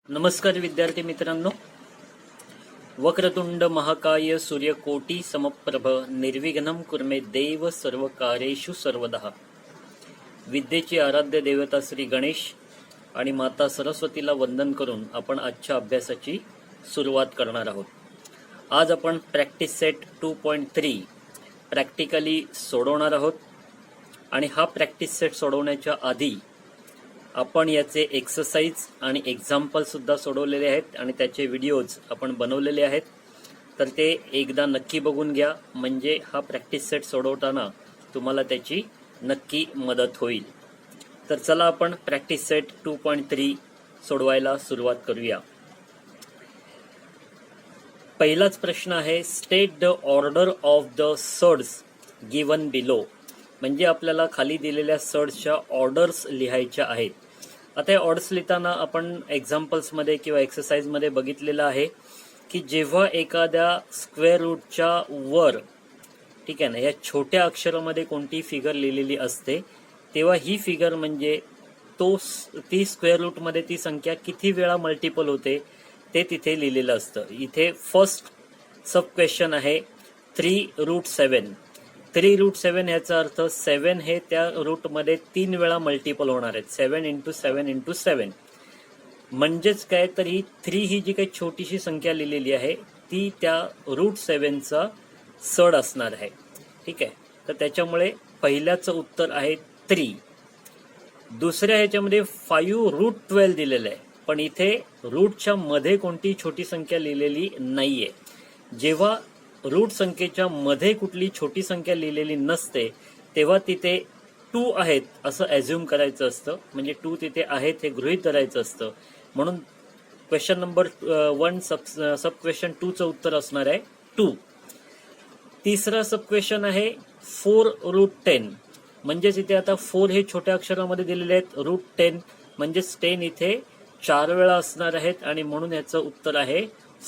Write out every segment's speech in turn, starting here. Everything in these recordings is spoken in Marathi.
नमस्कार विद्यार्थी मित्रांनो, वक्रतुंड महाकाय सूर्यकोटी समप्रभ निर्विघ्नं कुर्मे देव सर्व कार्येषु सर्वदा. विद्येची आराध्य देवता श्री गणेश आणि माता सरस्वतीला वंदन करून आपण आजच्या अभ्यासाची सुरुवात करणार आहोत. आज आपण प्रॅक्टिस सेट 2.3 प्रॅक्टिकली सोडवणार आहोत आणि हा प्रॅक्टिस सेट सोडवण्याच्या आधी आपण याचे एक्सरसाइज आणि एक्झाम्पल सुद्धा सोडवलेले आहेत आणि त्याचे व्हिडिओज आपण बनवलेले आहेत. तर ते एकदा नक्की बघून घ्या, म्हणजे हा प्रॅक्टिस सेट सोडवताना तुम्हाला त्याची नक्की मदत होईल. तर चला आपण प्रॅक्टिस सेट 2.3 सोडवायला सुरुवात करूया. पहिलाच प्रश्न आहे, state the order of the surds given below. म्हणजे आपल्याला खाली दिलेल्या सर्ड्सच्या ऑर्डर्स लिहायच्या आहेत. आता या ऑर्डर्स लिहिताना आपण एक्झाम्पल्समध्ये किंवा एक्सरसाइजमध्ये बघितलेलं आहे की जेव्हा एखाद्या स्क्वेअर रूटच्या वर, ठीक आहे ना, या छोट्या अक्षरामध्ये कोणती फिगर लिहिलेली असते तेव्हा ही फिगर म्हणजे ती स्क्वेअर रूटमध्ये ती संख्या किती वेळा मल्टिपल होते ते तिथे लिहिलेलं असतं. इथे फर्स्ट सब क्वेश्चन आहे 3√7. 3√7 याचा अर्थ 7 हे त्या रूटमध्ये 3 वेळा मल्टिपल होणार आहेत. 7 × 7 × 7 म्हणजेच काय, तर ही 3 ही जी काही छोटीशी संख्या लिहिलेली आहे ती त्या √7चा सड असणार आहे. ठीक आहे, तर त्याच्यामुळे पहिल्याचं उत्तर आहे 3. दुसऱ्या ह्याच्यामध्ये 5√12 दिलेलं आहे, पण इथे रूटच्या मध्ये कोणती छोटी संख्या लिहिलेली नाहीये. जेव्हा रूट संख्येच्या मध्ये कुठली छोटी संख्या लिहिलेली नसते तेव्हा तिथे 2 आहेत असं ॲझ्युम करायचं असतं, म्हणजे 2 तिथे आहेत हे गृहीत धरायचं असतं. म्हणून क्वेश्चन नंबर 1 सब क्वेश्चन 2चं उत्तर असणार आहे 2. तिसरा सब क्वेश्चन आहे 4√10. म्हणजेच इथे आता 4 हे छोट्या अक्षरामध्ये दिलेले आहेत, √10 म्हणजेच 10 इथे 4 वेळा असणार आहेत आणि म्हणून याचं उत्तर आहे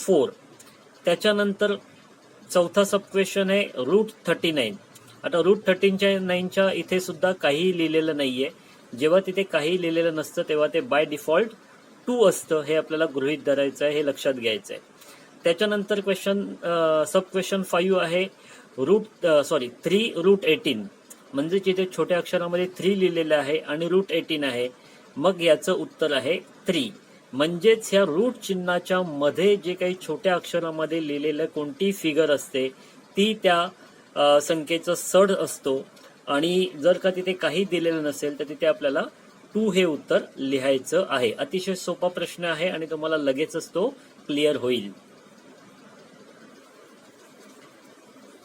4. त्याच्यानंतर चौथा सब क्वेश्चन आहे √39. आता √39च्या इथे सुद्धा काही लिहिलेलं नाहीये. जेव्हा तिथे काही लिहिलेलं नसतं तेव्हा ते बाय डिफॉल्ट 2 असतं, हे आपल्याला गृहीत धरायचं आहे, हे लक्षात घ्यायचं आहे. त्याच्यानंतर सब क्वेश्चन 5 आहे 3√18. म्हणजे तिथे छोट्या अक्षरामध्ये 3 लिहिलेलं आहे आणि √18 आहे, मग याचं उत्तर आहे 3. म्हणजेच ह्या रूट चिन्हाच्या मध्ये जे काही छोट्या अक्षरामध्ये लिहिलेलं कोणती फिगर असते ती त्या संख्येचा सड असतो आणि जर का तिथे काही दिलेलं नसेल तर तिथे आपल्याला 2 हे उत्तर लिहायचं आहे. अतिशय सोपा प्रश्न आहे आणि तुम्हाला लगेचच तो क्लिअर होईल.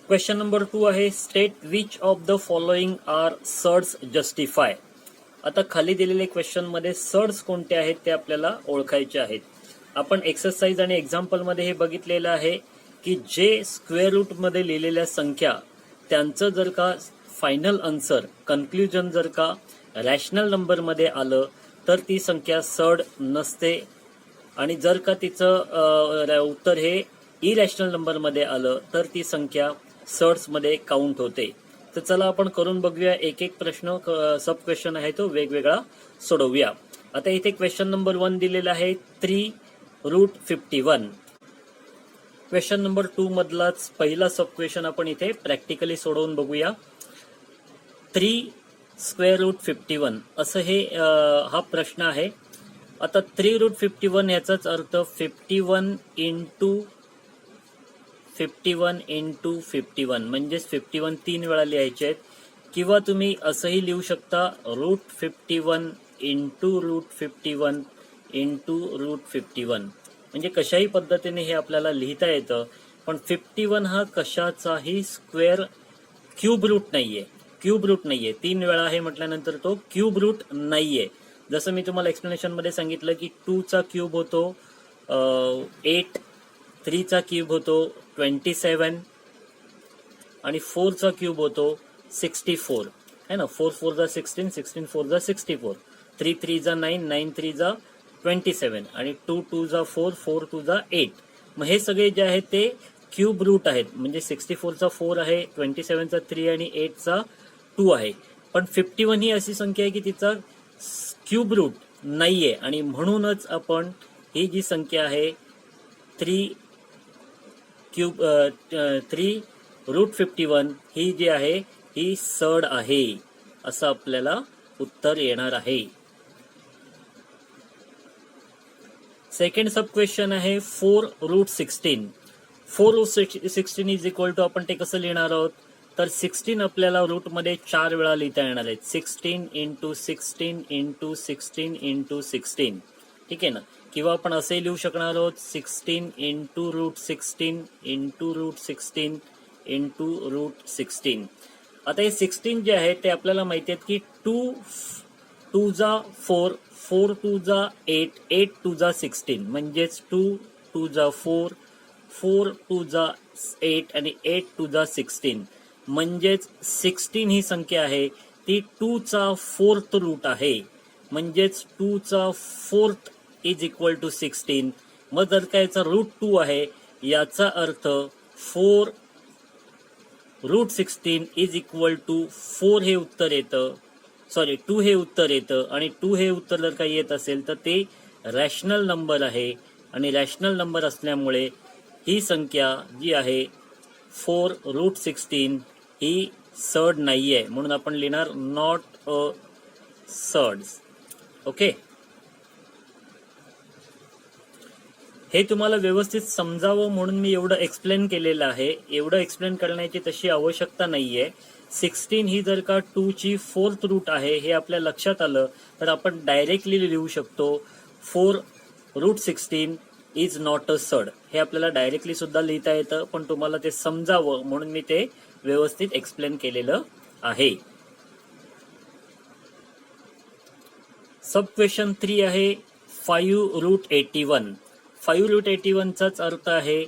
क्वेश्चन नंबर 2 आहे, state which of the following are surds justify. आता खाली दिलेले क्वेश्चन मध्ये सर्ड्स कोणते आहेत ते आपल्याला ओळखायचे आहेत. आपण एक्सरसाइज आणि एक्झाम्पल मध्ये हे बघितलेलं आहे की जे स्क्वेअर रूट मध्ये लिहिलेल्या संख्या त्यांचं जर का फायनल आन्सर कन्क्ल्युजन जर का रॅशनल नंबर मध्ये आलं तर ती संख्या सर्ड नसते, आणि जर का तिचं उत्तर हे इरॅशनल नंबर मध्ये आलं तर ती संख्या सर्ड्स मध्ये काउंट होते. तर चला आपण करून बघूया, एक एक प्रश्न सब क्वेश्चन आहे तो वेगवेगळा सोडवूया. आता इथे क्वेश्चन नंबर 1 दिलेला आहे 3√51. क्वेश्चन नंबर 2 मधलाच पहिला सब क्वेश्चन आपण इथे प्रॅक्टिकली सोडवून बघूया. 3√51 असं हे हा प्रश्न आहे. आता 3√51 याचाच अर्थ 51 × 51 म्हणजेच 51 3 वेळा लिहायचे आहेत, किंवा तुम्ही असंही लिहू शकता √51 × √51 × √51. म्हणजे कशाही पद्धतीने हे आपल्याला लिहिता येतं. पण 51 हा कशाचाही स्क्वेअर क्यूब रूट नाहीये. 3 वेळा आहे म्हटल्यानंतर तो क्यूब रूट नाहीये. जसं मी तुम्हाला एक्सप्लेनेशन मध्ये सांगितलं की 2चा क्यूब होतो 8, 3चा क्यूब होतो 27 आणि 4चा क्यूब होतो 64 है ना. 4 4 जा 16, 16 4 जा 64, 3 3 जा 9, 9 3 जा 27 आणि 2 2 जा 4, 4 2 जा 8. मग हे सगळे जे आहेत ते क्यूब रूट आहेत. म्हणजे 64चा 4 आहे, 27चा 3 आणि 8चा 2 आहे. पण 51 ही अशी संख्या आहे की तिचा क्यूब रूट नाहीये आणि म्हणूनच आपण ही जी संख्या आहे 3√51 ही जी आहे ही सड आहे असं आपल्याला उत्तर येणार आहे. सेकंड सब क्वेश्चन आहे 4√16. 4√16 इज इक्वल टू आपण ते कसं लिहिणार आहोत तर 16 आपल्याला रूट मध्ये 4 वेळा लिहिता येणार आहेत. 16 इंटू 16 इंटू 16 इंटू 16. ठीक आहे ना. किंवा आपण असे लिहू शकणार आहोत 16 इंटू √16 इंटू √16 इंटू √16. आता हे 16 जे आहे ते आपल्याला माहिती आहेत की 2 जा 4, 4 2 जा 8, 8 2 जा 16 म्हणजेच 2 2 जा 4, 4 2 जा 8 आणि 8 2 जा 16 म्हणजेच 16 ही संख्या आहे ती 2 चा 4th रूट आहे. म्हणजेच 2 चा 4th इज इक्वल टू 16. मग जर का याचा रूट 2 आहे याचा अर्थ 4√16 इज इक्वल टू 4 हे उत्तर येतं. 2 हे उत्तर येतं आणि 2 हे उत्तर जर काही येत असेल तर ते रॅशनल नंबर आहे आणि रॅशनल नंबर असल्यामुळे ही संख्या जी आहे 4√16 ही सड नाहीये म्हणून आपण लिहिणार नॉट अ सड. ओके. हे तुम्हाला व्यवस्थित समजावं म्हणून मी एवढं एक्सप्लेन केलेलं आहे. एवढं एक्सप्लेन करण्याची तशी आवश्यकता नाहीये. 16 ही जर का 2 ची 4th रूट आहे हे आपल्या लक्षात आलं तर आपण डायरेक्टली लिहू शकतो 4√16 इज नॉट अ सड. हे आपल्याला डायरेक्टली सुद्धा लिहिता येतं पण तुम्हाला ते समजावं म्हणून मी ते व्यवस्थित एक्सप्लेन केलेलं आहे. सब क्वेश्चन 3 आहे 5√81. 5√81 चाच अर्थ आहे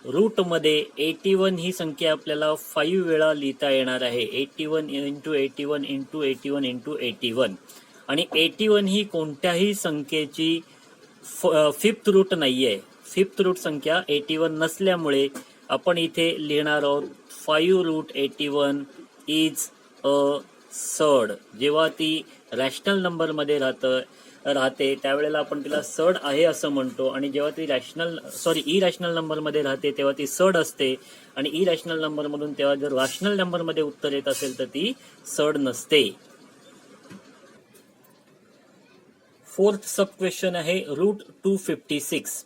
रूट मध्ये 81 ही संख्या आपल्याला 5 वेळा लिहिता येणार आहे. 81 इंटू 81 इंटू 81 इंटू 81 आणि 81 ही कोणत्याही संख्येची 5th रूट नाहीये. 5th रूट संख्या 81 नसल्यामुळे आपण इथे लिहिणार आहोत 5√81 इज अ सड. जेव्हा ती रॅशनल नंबर मध्ये राहते त्यावेळेला आपण तिला सड आहे असं म्हणतो आणि जेव्हा ती इरॅशनल नंबर मध्ये राहते तेव्हा ती सड असते आणि इरॅशनल नंबर मधून तेव्हा जर रॅशनल नंबर मध्ये उत्तर येत असेल तर ती सड नसते. फोर्थ सब क्वेश्चन आहे √256.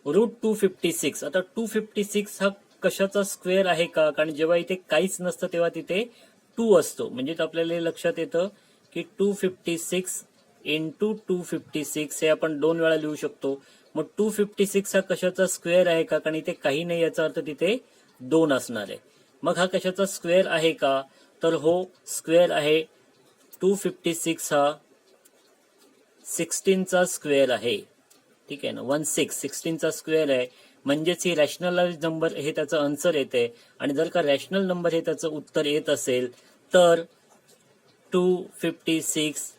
√256. आता 256 हा कशाचा स्क्वेअर आहे का कारण जेव्हा इथे काहीच नसतं तेव्हा तिथे 2 असतो. म्हणजे आपल्याला लक्षात येतं की 256 इंटू 256 हे आपण 2 वेळा लिहू शकतो. मग 256 हा कशाचा स्क्वेअर आहे का कारण इथे काही नाही याचा अर्थ तिथे 2 असणार आहे. मग हा कशाचा स्क्वेअर आहे का तर हो स्क्वेअर आहे. 256 हा 16 चा स्क्वेअर आहे. ठीक आहे ना. 16 चा स्क्वेअर आहे म्हणजेच ही रॅशनलाइज नंबर हे त्याचं आन्सर येते आणि जर का रॅशनल नंबर हे त्याचं उत्तर येत असेल तर 256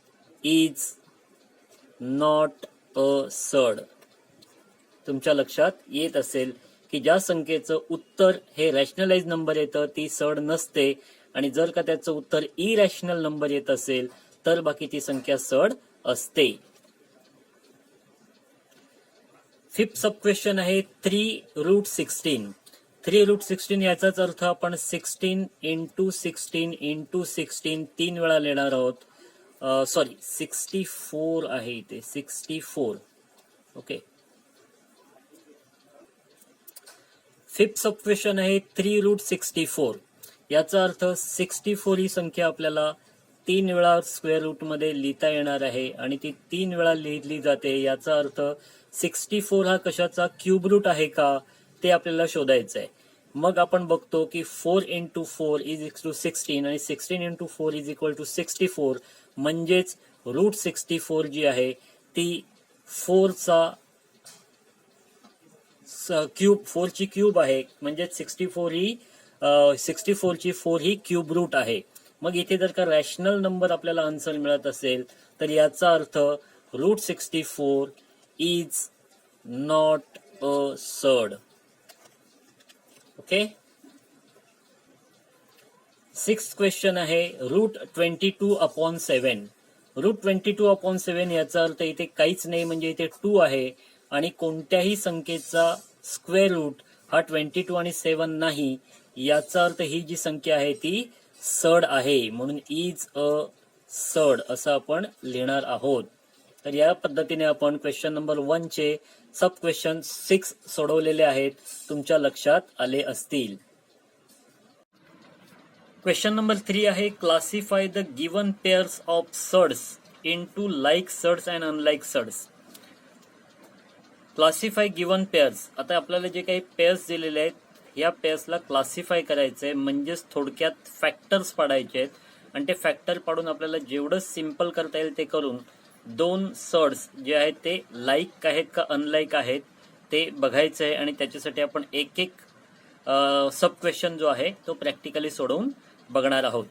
इज नॉट अ सड. तुमच्या लक्षात येत असेल की ज्या संख्येचं उत्तर हे रॅशनलाइज नंबर येतं ती सड नसते आणि जर का त्याचं उत्तर इरॅशनल नंबर येत असेल तर बाकी ती संख्या सड असते. फिफ्थ सब क्वेश्चन आहे 3√16. 3√16 याचाच अर्थ आपण 16 इंटू 16 इंटू 16 3 वेळा लिहिणार आहोत. 64 आहे इथे 64. ओके. फिफ्थ सब क्वेश्चन आहे 3√64. याचा अर्थ 64 ही संख्या आपल्याला 3 वेळा स्क्वेअर रूट मध्ये लिहिता येणार आहे आणि ती 3 वेळा लिहिली जाते. याचा अर्थ 64 हा कशाचा क्यूब रूट आहे का ते आपल्याला शोधायचं आहे. मग आपण बघतो की 4 इंटू 4 इज इक्वल टू 16 आणि 16 इंटू 4 इज इक्वल टू 64 म्हणजेच √64 जी आहे ती 4 ची क्यूब आहे म्हणजेच 64 ची 4 ही क्यूब रूट आहे. मग इथे जर का रॅशनल नंबर आपल्याला आन्सर मिळत असेल तर याचा अर्थ √64 इज नॉट अ सड. ओके. सिक्स्थ क्वेश्चन आहे √22/7. √22/7 याचा अर्थ इथे काहीच नाही, म्हणजे इथे 2 आहे आणि कोणत्याही संख्येचा स्क्वेअर रूट हा 22 आणि 7 नाही, याचा अर्थ ही जी संख्या आहे ती सड आहे, म्हणून इज अ सड असं आपण लिहिणार आहोत. तर या पद्धतीने आपण क्वेश्चन नंबर 1 चे सब क्वेश्चन 6 सोडवलेले आहेत, तुमच्या लक्षात आले असतील. क्वेश्चन नंबर 3 आहे classify the given pairs of surds into like surds and unlike surds. Classify given pairs. आता आपल्याला जे काही पेअर्स दिलेले आहेत या पेअर्सला क्लासिफाय करायचंय, म्हणजेच थोडक्यात फॅक्टर्स पाडायचे आहेत आणि ते फॅक्टर पाडून आपल्याला जेवढं सिंपल करता येईल ते करून दोन सर्ड्स जे आहेत ते लाईक आहेत का अनलाईक आहेत ते बघायचं आहे आणि त्याच्यासाठी आपण एक एक सब क्वेश्चन जो आहे तो प्रॅक्टिकली सोडवून बघणार आहोत.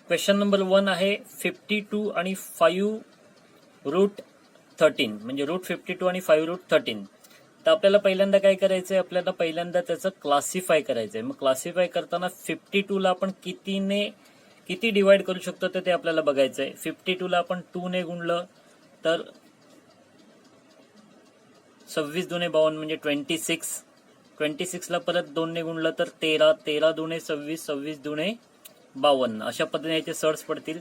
क्वेश्चन नंबर 1 आहे 52 आणि 5√13 म्हणजे √52 आणि 5√13. तर आपल्याला पहिल्यांदा काय करायचंय, आपल्याला पहिल्यांदा त्याचं क्लासिफाय करायचंय. मग क्लासिफाय करताना 52 ला आपण किती डिवाइड करू शकतो तर ते आपल्याला बघायचंय. 52 ला आपण 2 ने गुणलं तर 26 दुने 52 म्हणजे 26. 26 ला परत 2 ने गुणलं तर 13. 13 दुने 26. 26 दुने 52. अशा पद्धतीने याचे सर्ड्स पडतील,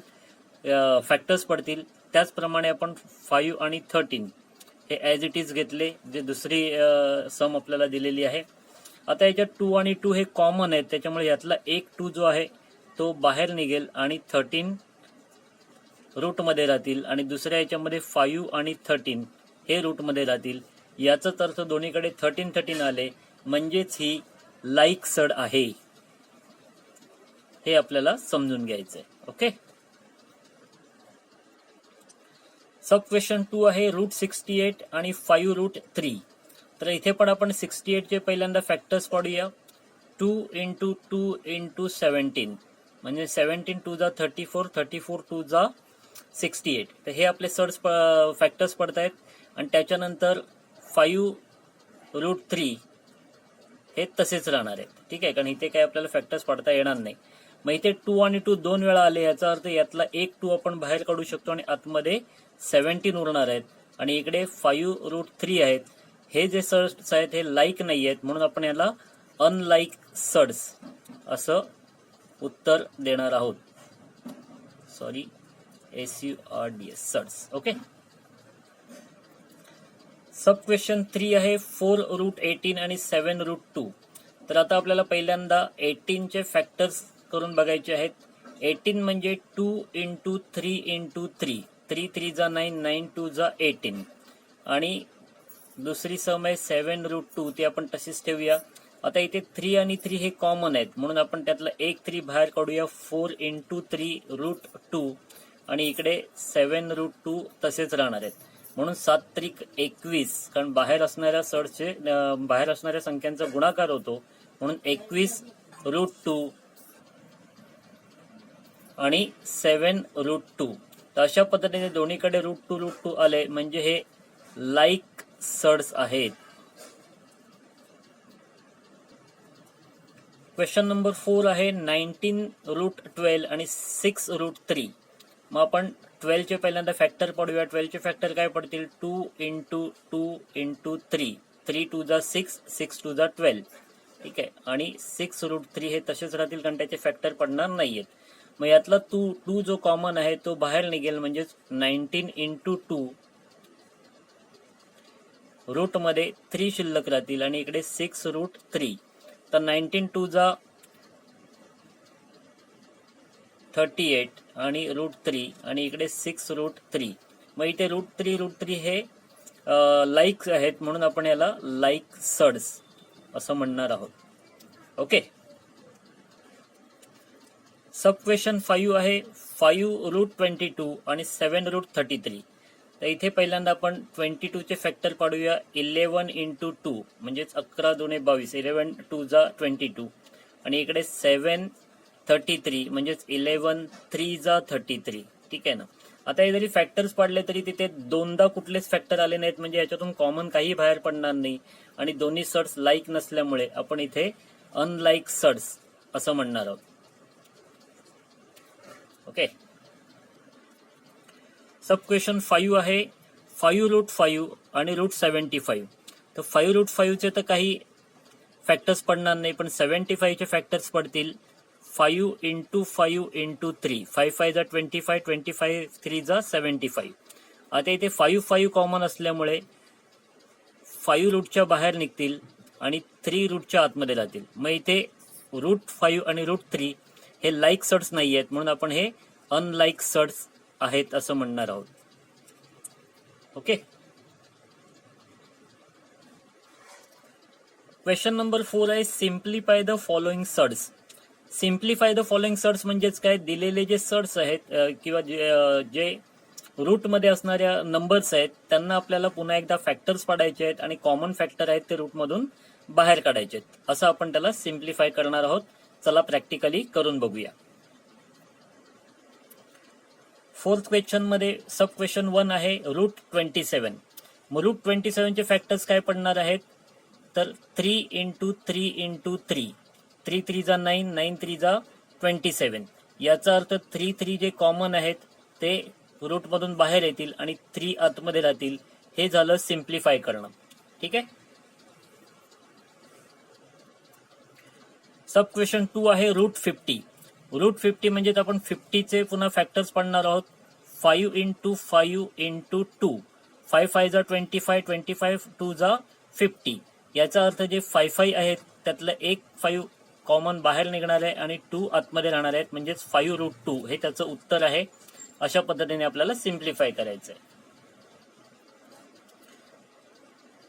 फॅक्टर्स पडतील. त्याचप्रमाणे आपण 5 आणि 13 हे ॲज इट इज घेतले, जे दुसरी सम आपल्याला दिलेली आहे. आता याच्यात 2 आणि 2 हे कॉमन आहेत, त्याच्यामुळे यातला एक 2 जो आहे तो बाहेर निघेल आणि 13 रूट मध्ये राहतील आणि दुसऱ्या याच्यामध्ये 5 आणि 13 हे रूट मध्ये राहतील. याचाच अर्थ दोन्हीकडे 13 आले, म्हणजेच ही लाईक सड आहे, हे आपल्याला समजून घ्यायचंय. ओके. सब क्वेश्चन 2 आहे √68 आणि 5√3. तर इथे पण आपण 68 चे पहिल्यांदा फॅक्टर्स पाडूया. 2 × 2 × 17 म्हणजे 17 2 जा 34, 34 2 जा 68. तर हे आपले सर्ड्स फॅक्टर्स पडतायत आणि त्याच्यानंतर 5√3 हे तसेच राहणार आहेत. ठीक आहे, कारण इथे काय आपल्याला फॅक्टर्स पडता येणार नाही. मग इथे 2 आणि 2 दोन वेळा आले, याचा अर्थ यातला एक 2 आपण बाहेर काढू शकतो आणि आतमध्ये 17 उरणार आहेत आणि इकडे 5√3 आहेत. हे जे सर्ड्स आहेत हे लाईक नाही आहेत, म्हणून आपण याला अनलाईक सर्ड्स असं उत्तर देणार आहोत. Sorry, SURDS surds. ओके. सब क्वेश्चन 3 आहे 4√18 आणि 7√2. तर आता आपल्याला पहिल्यांदा 18 चे फॅक्टर्स करून बघायचे आहेत. 18 म्हणजे 2 × 3 × 3. 3 3 जा 9, 9 2 जा 18 आणि दुसरी सम आहे 7√2, ती आपण तशीच ठेवूया. आता इथे 3 आणि 3 हे कॉमन आहेत, म्हणून आपण त्यातलं एक 3 बाहेर काढूया. 4 × 3√2 आणि इकडे 7√2 तसेच राहणार आहेत, म्हणून 7 त्रिक 21, कारण बाहेर असणाऱ्या संख्यांचा गुणाकार होतो, म्हणून 21√2 आणि 7√2. तर अशा पद्धतीने दोन्हीकडे √2 आले, म्हणजे हे लाईक सर्ड्स आहेत. क्वेश्चन नंबर 4 आहे 19√12 आणि 6√3. मग आपण 12 चे पहिल्यांदा फॅक्टर पाडूया. 12 चे फॅक्टर काय पडतील? 2 × 2 × 3. 3 2 जा 6, 6 2 जा 12. ठीक आहे, आणि 6√3 हे तसेच राहतील, कारण त्याचे फॅक्टर पडणार नाहीयेत. मग यातला 2 जो कॉमन आहे तो बाहेर निघेल, म्हणजेच 19 × 2 रूट मध्ये 3 शिल्लक राहतील आणि इकडे 6√3. तर 19 2 जा 38 आणि √3 आणि इकडे 6√3. मग इथे √3 हे लाईक आहेत, म्हणून आपण याला लाईक सर्ड्स असं म्हणणार आहोत. ओके. सब क्वेश्चन 5 आहे 5√22 आणि 7√33. तर इथे पहिल्यांदा आपण 22 चे फॅक्टर पाडूया. 11 × 2 म्हणजेच 11 2 22. 11 2 जा 22 आणि इकडे 733 म्हणजेच 11 3 जा 33. ठीक आहे ना. आता हे जरी फॅक्टर्स पाडले तरी तिथे दोनदा कुठलेच फॅक्टर आले नाहीत, म्हणजे याच्यातून कॉमन काही बाहेर पडणार नाही आणि दोन्ही सर्ड्स लाईक नसल्यामुळे आपण इथे अनलाईक सर्ड्स असं म्हणणार आहोत. ओके. सब क्वेश्चन 5 आहे 5√5 आणि √75. तर 5√5 तर काही फॅक्टर्स पडणार नाही, पण 75 चे फॅक्टर्स पडतील. 5 इंटू 5 इंटू 3, 5 5 जा 25, 25 3 जा 75. आता इथे 5 कॉमन असल्यामुळे 5 रूटच्या बाहेर निघतील आणि 3 रूटच्या आतमध्ये राहतील. मग इथे √5 आणि √3 हे लाईक सर्ट्स नाही आहेत, म्हणून आपण हे अनलाईक सर्ट्स आहेत असं म्हणणार आहोत. ओके. क्वेश्चन नंबर 4 आहे simplify the following surds. Simplify the following surds म्हणजेच काय, दिलेले जे सर्ट्स आहेत किंवा जे रूट मध्ये असणाऱ्या नंबर्स आहेत त्यांना आपल्याला पुन्हा एकदा फॅक्टर्स पाडायचे आहेत आणि कॉमन फॅक्टर आहेत ते रूट मधून बाहेर काढायचे आहेत. असं आपण त्याला सिम्प्लिफाय करणार आहोत. चला प्रॅक्टिकली करून बघूया. फोर्थ क्वेश्चन मध्ये सब क्वेश्चन 1 आहे √27. मग √27 चे फॅक्टर्स काय पडणार आहेत, तर 3 इंटू 3 इंटू 3, 3 3 जा 9, 9 3 जा 27. याचा अर्थ 3 3 जे कॉमन आहेत ते रूट मधून बाहेर येतील आणि 3 आतमध्ये राहतील. हे झालं सिम्प्लिफाय करणं. ठीक आहे. सब क्वेश्चन 2 आहे √50. √50 म्हणजे आपण 50 चे पुन्हा फॅक्टर्स पाडणार आहोत. 5 इंटू 5 इंटू 2, 5 5 जा 25, 25 2 जा 50. याचा अर्थ जे 5 5 आहेत त्यातलं एक 5 कॉमन बाहेर निघणार आहे आणि 2 आतमध्ये राहणार आहेत, म्हणजेच 5√2 हे त्याचं उत्तर आहे. अशा पद्धतीने आपल्याला सिम्प्लिफाय करायचं आहे.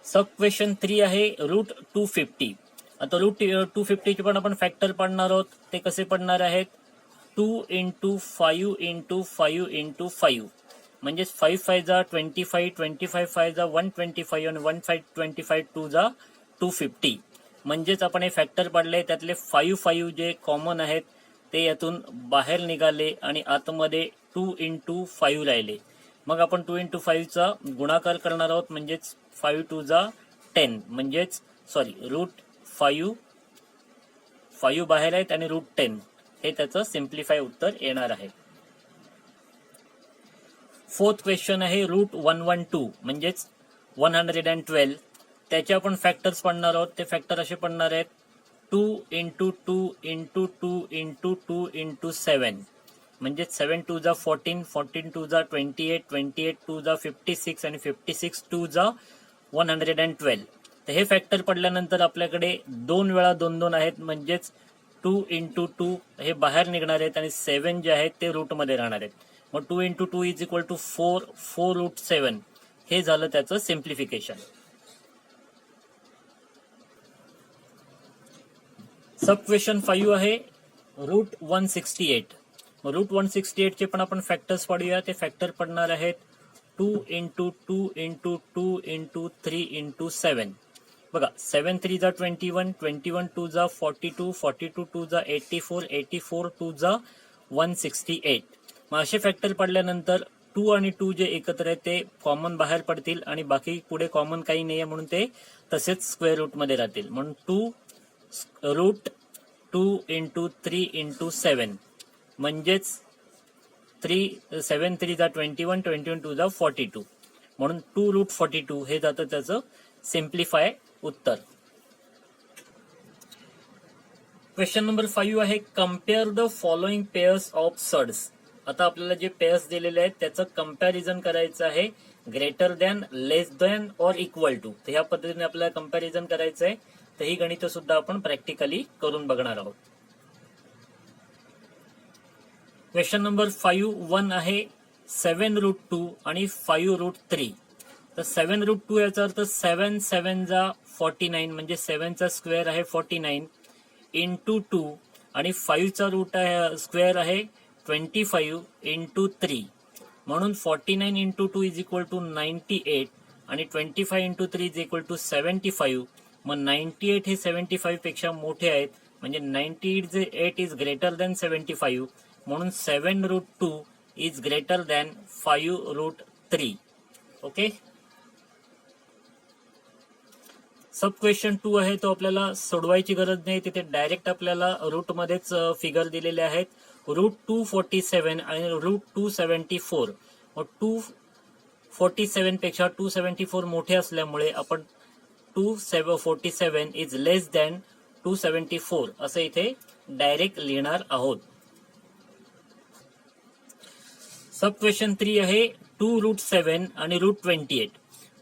सब क्वेश्चन 3 आहे √250. आता √250 चे पण आपण फॅक्टर पाडणार आहोत. ते कसे पडणार आहेत, 2 इंटू 5 इंटू 5 इंटू 5, म्हणजेच 5 5 जा 25, 25 5 जा 125 आणि 1 5 25 2 जा 250. म्हणजेच आपण हे फॅक्टर पाडले, त्यातले 5 5 जे कॉमन आहेत ते यातून बाहेर निघाले आणि आतमध्ये 2 इंटू 5 राहिले. मग आपण 2 इंटू 5 चा गुणाकार करणार आहोत, म्हणजेच 5 2 जा 10, म्हणजेच √5 बाहेर आहेत आणि √10 हे त्याचं सिम्प्लिफाय उत्तर येणार आहे. फोर्थ क्वेश्चन आहे √112 म्हणजेच 112. त्याचे आपण फॅक्टर्स पडणार आहोत. ते फॅक्टर असे पडणार आहेत 2 इंटू 2 इंटू 2 इंटू 2 इंटू 7, म्हणजे 7 2 जा 14, 14 2 जा 28, 28 2 जा 56 आणि 56 2 जा 112. तर हे फॅक्टर पडल्यानंतर आपल्याकडे 2 वेळा 2 2 आहेत, म्हणजेच 2 इंटू 2 हे बाहेर निघणार आहेत आणि 7 जे आहेत ते रूट मध्ये राहणार आहेत. मग 2 इंटू 2 इज इक्वल टू 4, 4√7 हे झालं त्याचं सिम्प्लिफिकेशन. सब क्वेश्चन 5 आहे √168. √168 चे पण आपण फॅक्टर्स पाडूया. ते फॅक्टर पडणार आहेत 2 इंटू 2 इंटू 2 इंटू 3 इंटू 7. बघा 7 3 जा 21, 21 2 जा 42, 42 2 जा 84, 84 2 जा 168. मग असे फॅक्टर पडल्यानंतर 2 आणि 2 जे एकत्र आहेत ते कॉमन बाहेर पडतील आणि बाकी पुढे कॉमन काही नाहीये म्हणून ते तसेच स्क्वेअर रूट मध्ये राहतील. म्हणून 2√2 इंटू 3 इंटू 7, म्हणजेच 7 3 जा 21, 21 2 जा 42, म्हणून 2√42 हे जातं त्याचं सिम्प्लिफाय उत्तर. क्वेश्चन नंबर 5 आहे compare the following pairs of surds. आता आपल्याला जे पेअर्स दिलेले आहेत त्याचं कंपॅरिझन करायचं आहे, ग्रेटर दॅन, लेस दॅन और इक्वल टू. तर ह्या पद्धतीने आपल्याला कंपॅरिझन करायचं आहे. तर ही गणित सुद्धा आपण प्रॅक्टिकली करून बघणार आहोत. क्वेश्चन नंबर 1 आहे 7√2 आणि 5√3. तर 7√2 याचा अर्थ 7 7 जा 49, म्हणजे 7 चा स्क्वेअर आहे 49 इंटू 2 आणि 5 चा रूट आहे स्क्वेअर आहे 25 इंटू 3, म्हणून 49 इंटू 2 इज इक्वल टू 98 आणि 25 इंटू 3 इज इक्वल टू 75. मग 98 हे 75 पेक्षा मोठे आहेत, म्हणजे 98 इज ग्रेटर दॅन 75, म्हणून 7√2 is greater than 5√3. Okay. Sub question 2 आहे तो आपल्याला सोडवायची गरज नाही, तिथे डायरेक्ट आपल्याला रूट मध्येच फिगर दिलेले आहेत. √247 आणि √274. मग 247 पेक्षा 274 मोठे असल्यामुळे आपण 247 इज लेस दॅन 274 असं इथे डायरेक्ट लिहिणार आहोत. सब क्वेश्चन 3 आहे 2√7 आणि √28.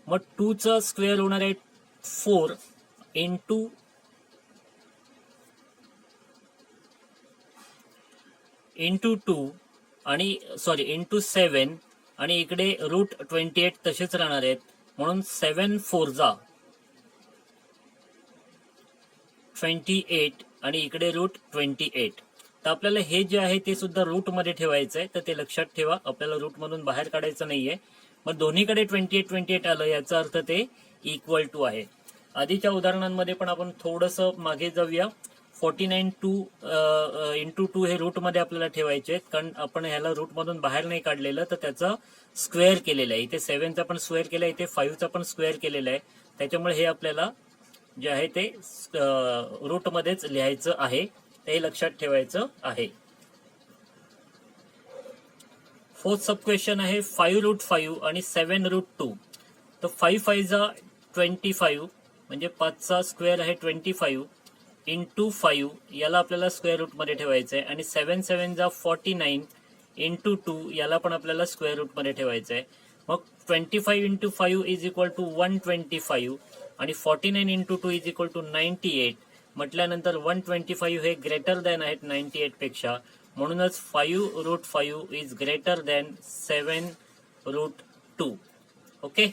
मग 2 चा स्क्वेअर होणार आहे 4 इंटू 2 आणि इंटू 7 आणि इकडे √28 तसेच राहणार आहेत, म्हणून 7 4 जा 28 आणि इकडे √28. तर आपल्याला हे जे आहे ते सुद्धा रूट मध्ये ठेवायचं आहे, तर ते लक्षात ठेवा. आपल्याला रूट मधून बाहेर काढायचं नाहीये. मग दोन्हीकडे 28 आलं, याचा अर्थ ते इक्वल टू आहे. आधीच्या उदाहरणांमध्ये पण आपण थोडंसं मागे जाऊया. 49 इंटू 2 हे रूट मध्ये आपल्याला ठेवायचे आहेत, कारण आपण ह्याला रूट मधून बाहेर नाही काढलेलं, तर त्याचा स्क्वेअर केलेला आहे. इथे 7चा पण स्क्वेअर केला आहे, इथे 5चा पण स्क्वेअर केलेला आहे. त्याच्यामुळे हे आपल्याला जे आहे ते रूट मध्येच लिहायचं आहे, ते लक्षात ठेवायचं आहे. फोर्थ सब क्वेश्चन आहे 5√5 आणि 7√2. तर 5 5 जा 25 म्हणजे 5चा स्क्वेअर आहे 25 इंटू 5, याला आपल्याला स्क्वेअर रूट मध्ये ठेवायचं आहे. आणि 7 7 जा 49 इंटू 2, याला पण आपल्याला स्क्वेअर रूट मध्ये ठेवायचं आहे. मग 25 इंटू 5 इज इक्वल टू 125 आणि 49 इंटू 2 इज इक्वल टू 98. म्हटल्यानंतर 125 हे ग्रेटर दॅन आहेत 98 पेक्षा, म्हणूनच 5√5 is greater than 7√2. Okay.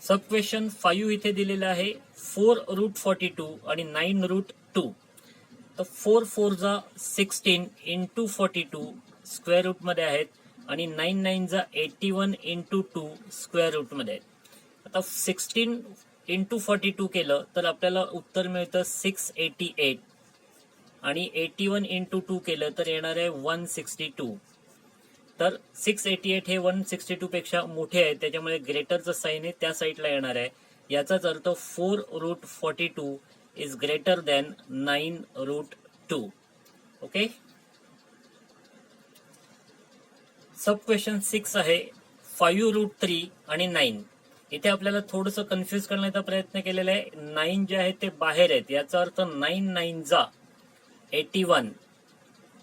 Sub question 5 इथे दिलेलं आहे 4√42 आणि 9√2. तर 4 4 जा 16 इंटू 42 स्क्वेअर रूट मध्ये आहेत आणि 9 9 जा 81 इंटू 2 स्क्वेअर रूट मध्ये आहेत. आता 16 इंटू 42 केलं तर आपल्याला उत्तर मिळतं 688 आणि 81 इंटू 2 केलं तर येणार आहे 162. तर 688 हे 162 पेक्षा मोठे आहे, त्याच्यामुळे ग्रेटरचं साईन आहे त्या साईडला येणार आहे. याचाच अर्थ 4√42 is greater than 9√2. Okay. Sub question 6 आहे 5√3 आणि 9. इथे आपल्याला थोडंसं कन्फ्युज करण्याचा प्रयत्न केलेला आहे. 9 जे आहे ते बाहेर आहेत, याचा अर्थ 9 9 जा 81.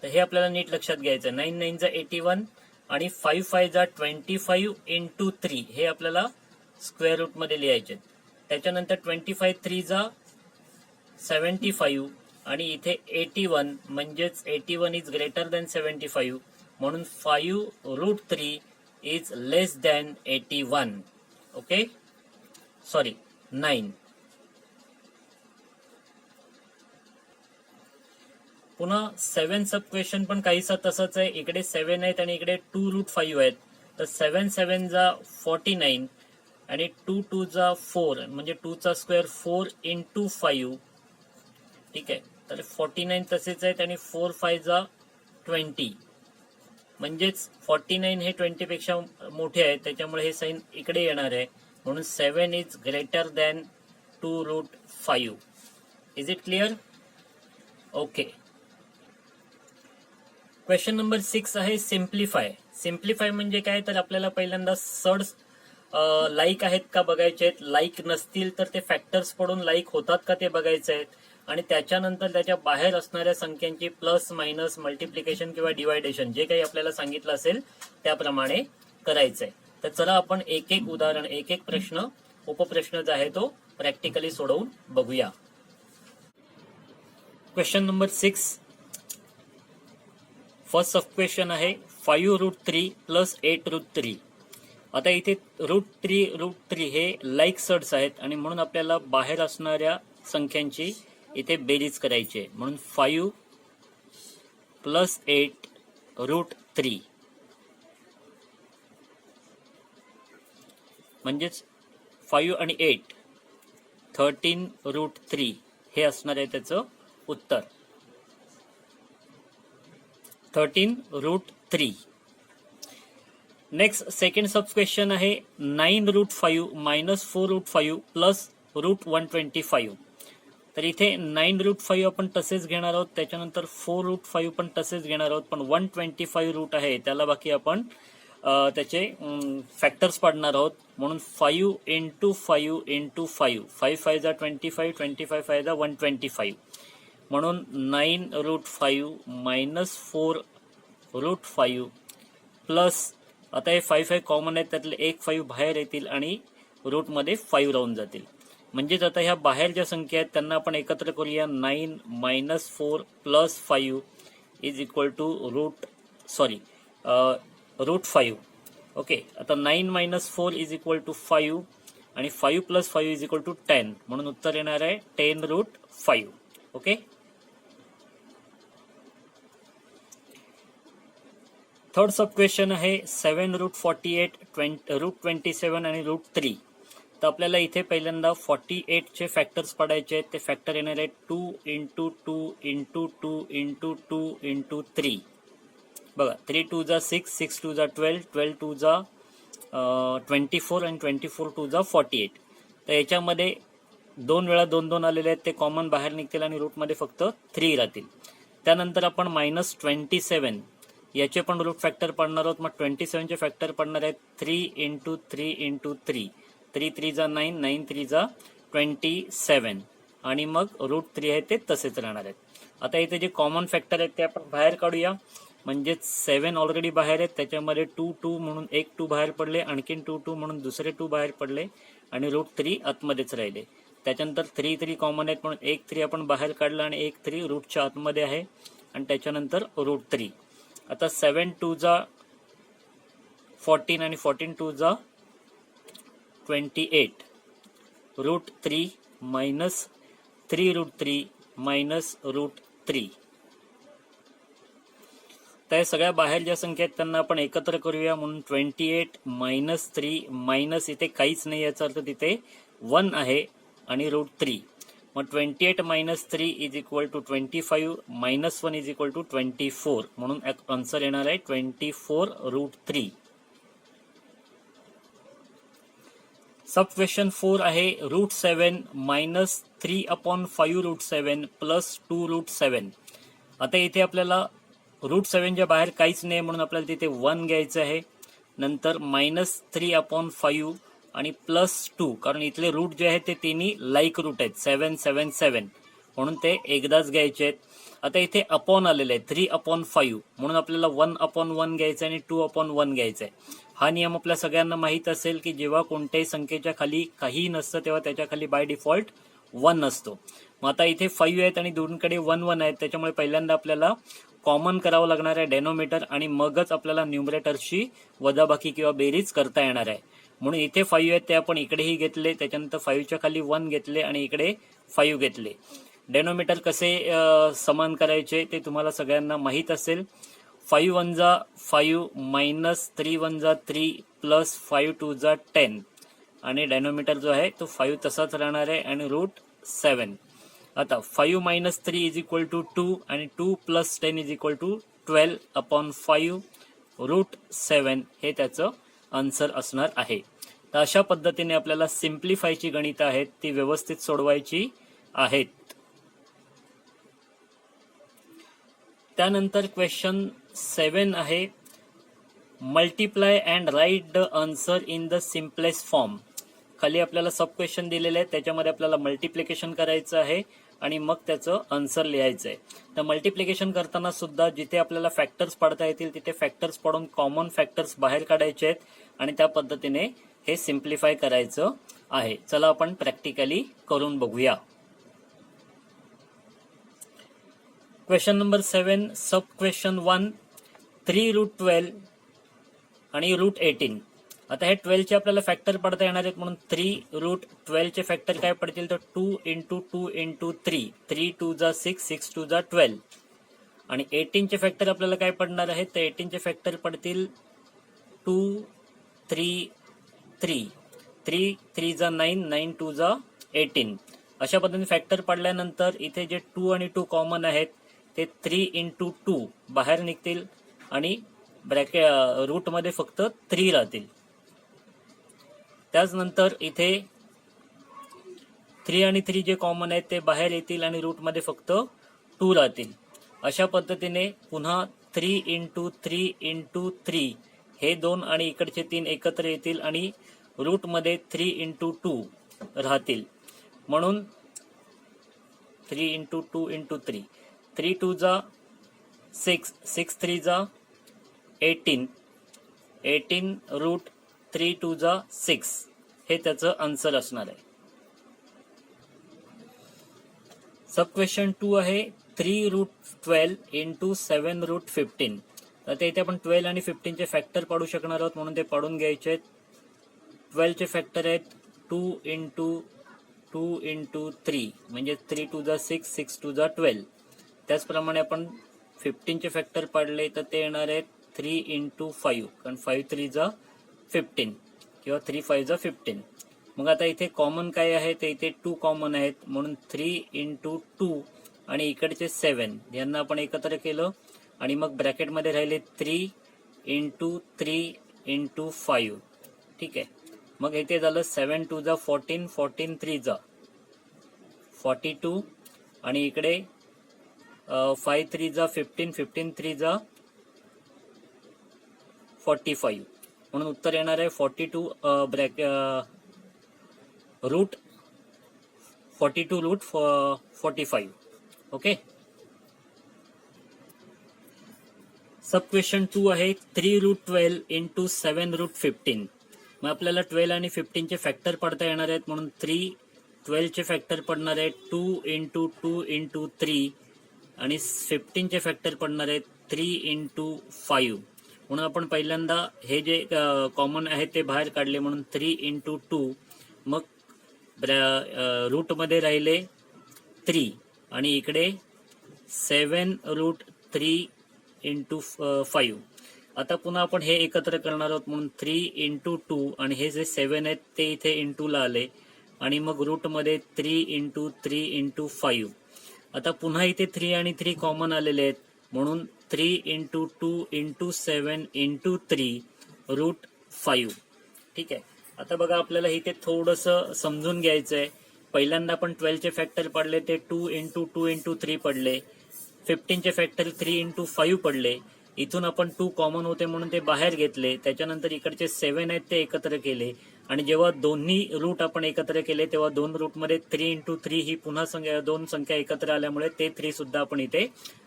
तर हे आपल्याला नीट लक्षात घ्यायचं. 9 9 जा 81 आणि 5 5 जा 25 इंटू 3 हे आपल्याला स्क्वेअर रूट मध्ये लिहायचे. त्याच्यानंतर 25 3 जा 75 आणि इथे 81 म्हणजेच 81 इज ग्रेटर दॅन 75, म्हणून 5√3 इज लेस दॅन 81. ओके. 9. पुन्हा 7 सब क्वेश्चन पण काहीसा तसंच आहे. इकडे 7 आहेत आणि इकडे 2√5 आहेत. तर 7 7 जा 49 आणि 2 2 जा 4 म्हणजे 2 चा स्क्वेअर 4 इंटू 5. ठीक आहे. तर 49 तसेच आहेत आणि 4 5 जा 20 म्हणजेच 49 हे 20 पेक्षा मोठे आहेत, त्याच्यामुळे हे साईन इकडे येणार आहे, म्हणून 7 is greater than 2√5. Is it clear? Okay. Question number 6 आहे सिम्प्लिफाय. सिम्प्लिफाय म्हणजे काय, तर आपल्याला पहिल्यांदा सर्ड्स लाईक आहेत का बघायचे आहेत. लाईक नसतील तर ते फॅक्टर्स पडून लाईक होतात का ते बघायचे आहेत. आणि त्याच्यानंतर त्याच्या बाहेर असणाऱ्या संख्यांची प्लस मायनस मल्टिप्लिकेशन किंवा डिवायडेशन जे काही आपल्याला सांगितलं असेल त्याप्रमाणे करायचंय. तर चला आपण एक एक उदाहरण, एक एक प्रश्न, उपप्रश्न जो आहे तो प्रॅक्टिकली सोडवून बघूया. Question number 6. फर्स्ट सब क्वेश्चन आहे 5√3 प्लस 8√3. आता इथे √3 हे लाईक सर्ड्स आहेत आणि म्हणून आपल्याला बाहेर असणाऱ्या संख्यांची इथे बेरीज करायची आहे, म्हणून 5 प्लस 8√3 म्हणजेच 5 आणि 8 13√3 हे असणार आहे त्याचं उत्तर. 13√3. नेक्स्ट सेकंड सब क्वेश्चन आहे 9√5 मायनस 4√5 प्लस √125. तर इथे 9√5 आपण तसेच घेणार आहोत, त्याच्यानंतर 4√5 पण तसेच घेणार आहोत, पण 125 रूट आहे त्याला बाकी आपण त्याचे फॅक्टर्स पाडणार आहोत. म्हणून 5 इंटू 5 इंटू 5, 5 5 जा 25, 25 5 जा 125, म्हणून 9√5 मायनस 4√5 प्लस, आता हे 5 5 कॉमन आहेत, त्यातले एक 5 बाहेर येतील आणि रूटमध्ये 5 राहून जातील. म्हणजेच आता ह्या बाहेर ज्या संख्या आहेत त्यांना आपण एकत्र करूया. 9 minus 4 plus 5 is equal to √5. Okay, आता 9 मायनस 4 इज इक्वल टू 5 आणि 5 प्लस 5 इज इक्वल टू 10, म्हणून उत्तर येणार आहे 10√5. ओके, थर्ड सब क्वेश्चन आहे 7√48, √27 आणि √3. तर आपल्याला इथे पहिल्यांदा 48 चे फॅक्टर्स पडायचे आहेत. ते फॅक्टर येणार आहे 2 इंटू 2 इंटू 2 इंटू 2 इंटू 3. बघा, 3 2 जा 6, 6 2 जा 12, 12 2 जा 24 आणि 24 2 जा 48. तर याच्यामध्ये 2 वेळा 2 2 आलेले आहेत, ते कॉमन बाहेर निघतील आणि रूटमध्ये फक्त 3 राहतील. त्यानंतर आपण -27 याचे पण रूट फॅक्टर पडणार आहोत. मग 27 चे फॅक्टर पडणार आहेत 3 इंटू 3 इंटू 3, 3 3 जा 9, 9 3 जा 27 आणि मग √3 आहे ते तसेच राहणार आहेत. आता इथे जे कॉमन फॅक्टर आहेत ते आपण बाहेर काढूया. म्हणजेच 7 ऑलरेडी बाहेर आहेत, त्याच्यामध्ये 2 2 म्हणून एक 2 बाहेर पडले, आणखीन 2 2 म्हणून दुसरे 2 बाहेर पडले आणि √3 आतमध्येच राहिले. त्याच्यानंतर 3 3 कॉमन आहेत म्हणून एक 3 आपण बाहेर काढला आणि एक 3 रूटच्या आतमध्ये आहे आणि त्याच्यानंतर √3. आता 7 2 जा 14 आणि 14 2 जा 28, √3 मायनस 3√3 मायनस √3. तर सगळ्या बाहेर ज्या संख्या आहेत त्यांना आपण एकत्र करूया. म्हणून 28 मायनस 3 मायनस इथे काहीच नाही, याचा अर्थ तिथे 1 आहे आणि √3. मग 28 minus 3 is equal to 25 minus 1 is equal to 24, म्हणून आन्सर येणार आहे 24√3. सब क्वेश्चन 4 आहे √7 मायनस 3/5 √7 प्लस 2 √7. आता इथे आपल्याला √7च्या बाहेर काहीच नाही म्हणून आपल्याला तिथे 1 घ्यायचं आहे. नंतर -3/5 आणि प्लस 2, कारण इथले रूट जे आहेत ते तिन्ही लाईक रूट आहेत, 7 7 7, म्हणून ते एकदाच घ्यायचे आहेत. आता इथे अपॉन आलेले आहे 3/5, म्हणून आपल्याला 1/1 घ्यायचं आणि 2/1 घ्यायचं आहे. हा नियम आपल्या सगळ्यांना माहीत असेल की जेव्हा कोणत्याही संख्येच्या खाली काहीही नसतं तेव्हा त्याच्या खाली बाय डिफॉल्ट 1 असतो. मग आता इथे 5 आहेत आणि दोन्हीकडे 1 1 आहेत, त्याच्यामुळे पहिल्यांदा आपल्याला कॉमन करावं लागणार आहे डेनोमिटर आणि मगच आपल्याला न्यूमरेटरची वजाबाकी किंवा बेरीज करता येणार आहे. म्हणून इथे 5 आहेत ते आपण इकडेही घेतले, त्याच्यानंतर 5च्या खाली 1 घेतले आणि इकडे 5 घेतले. डेनोमिटर कसे समान करायचे ते तुम्हाला सगळ्यांना माहीत असेल. 5 1 जा 5 मायनस 3 1 जा 3 प्लस 5 2 जा 10 आणि डेनोमिटर जो आहे तो 5 तसाच राहणार आहे आणि √7. आता 5 मायनस 3 इज इक्वल टू 2 आणि 2 प्लस 10 इज इक्वल टू 12/5 √7 हे त्याचं आन्सर असणार आहे. तर अशा पद्धतीने आपल्याला सिम्प्लिफायची गणितं आहेत ती व्यवस्थित सोडवायची आहेत. त्यानंतर क्वेश्चन 7 आहे multiply and write the answer in the simplest form. खाली आपल्याला सब क्वेश्चन दिलेले आहे, त्याच्यामध्ये आपल्याला मल्टिप्लिकेशन करायचं आहे आणि मग त्याचं आन्सर लिहायचं आहे. तर मल्टिप्लिकेशन करताना सुद्धा जिथे आपल्याला फॅक्टर्स पडता येतील तिथे फॅक्टर्स पडून कॉमन फॅक्टर्स बाहेर काढायचे आहेत आणि त्या पद्धतीने हे सिम्प्लिफाय करायचं आहे. चला आपण प्रॅक्टिकली करून बघूया. क्वेश्चन नंबर 7, सब क्वेश्चन 1, 3√12 आणि √18. आता हे 12 चे आपल्याला फॅक्टर पडता येणार आहेत म्हणून 3√12 चे फॅक्टर काय पडतील तर 2 इंटू 2 इंटू 3, 3 2 जा 6, 6 2 जा 12 आणि 18 चे फॅक्टर आपल्याला काय पडणार आहेत तर 18 चे फॅक्टर पडतील 2 3 3, 3 3 जा 9, 9 2 जा 18. अशा पद्धतीने फॅक्टर पडल्यानंतर इथे जे 2 आणि 2 कॉमन आहेत ते 3 इंटू 2 बाहेर निघतील आणि रूटमध्ये फक्त 3 राहतील. त्याचनंतर इथे 3 आणि 3 जे कॉमन आहेत ते बाहेर येतील आणि रूटमध्ये फक्त 2 राहतील. अशा पद्धतीने पुन्हा 3 इंटू 3 इंटू 3 हे 2 आणि इकडचे 3 एकत्र येतील आणि रूटमध्ये 3 इंटू 2 राहतील. म्हणून 3 इंटू 2 इंटू 3, 3 2 जा 6, 6 3 जा 18, 18 रूट 3 2 जा 6 हे त्याचं आन्सर असणार आहे. सब क्वेश्चन 2 आहे 3 रूट 12 इंटू 7 रूट 15. तर इथे आपण 12 आणि 15 चे फॅक्टर पाडू शकणार आहोत म्हणून ते पाडून घ्यायचे आहेत. 12 चे फॅक्टर आहेत 2 इंटू 2 इंटू 3 म्हणजे 3 2 जा 6, 6 2 जा 12. त्याचप्रमाणे आपण 15 चे फॅक्टर पाडले तर ते येणार आहेत 3 इंटू 5 कारण 5 3 जा 15 किंवा 3 5 जा 15. मग आता इथे कॉमन काय आहे ते इथे 2 कॉमन आहेत म्हणून 3 इंटू 2 आणि इकडचे 7 यांना आपण एकत्र केलं आणि मग ब्रॅकेटमध्ये राहिले 3 इंटू 3 इंटू 5. ठीक आहे. मग इथे झालं 7 2 जा 14, 14 3 जा 42 आणि इकडे 5 3 जा 15, 15 3 जा 45 म्हणून उत्तर येणार आहे 42 रूट 42 रूट 45. ओके. सब क्वेश्चन 2 आहे 3 रूट 12 इंटू 7 रूट 15. मग आपल्याला 12 आणि 15 चे फॅक्टर पडता येणार आहेत म्हणून 3 12 चे फॅक्टर पडणार आहेत 2 इंटू 2 इंटू 3 आणि 15 चे फॅक्टर पडणार आहेत 3 इंटू 5. म्हणून आपण पहिल्यांदा हे जे कॉमन आहे ते बाहेर काढले म्हणून 3 इंटू 2 मग रूटमध्ये राहिले 3 आणि इकडे 7 रूट 3 इंटू 5. आता पुन्हा आपण हे एकत्र करणार आहोत म्हणून 3 इंटू 2 आणि हे जे 7 आहेत ते इथे इंटूला आले आणि मग रूटमध्ये 3 इंटू 3 इंटू 5. आता पुन्हा इथे 3 आणि 3 कॉमन आलेले आहेत म्हणून 3 इंटू 2 इंटू 7 इंटू 3 रूट 5. ठीक आहे. आता बघा आपल्याला इथे थोडंसं समजून घ्यायचं आहे. पहिल्यांदा आपण 12 चे फॅक्टर पडले ते 2 इंटू 2 इंटू 3 पडले. 15 चे फॅक्टर 3 इंटू 5 पडले. इथून आपण 2 कॉमन होते म्हणून ते बाहेर घेतले. त्याच्यानंतर इकडचे 7 आहेत ते एकत्र केले आणि जेव्हा दोन्ही रूट आपण एकत्र केले तेव्हा 2 रूटमध्ये 3 इंटू 3 ही पुन्हा दोन संख्या एकत्र आल्यामुळे ते 3 सुद्धा आपण इथे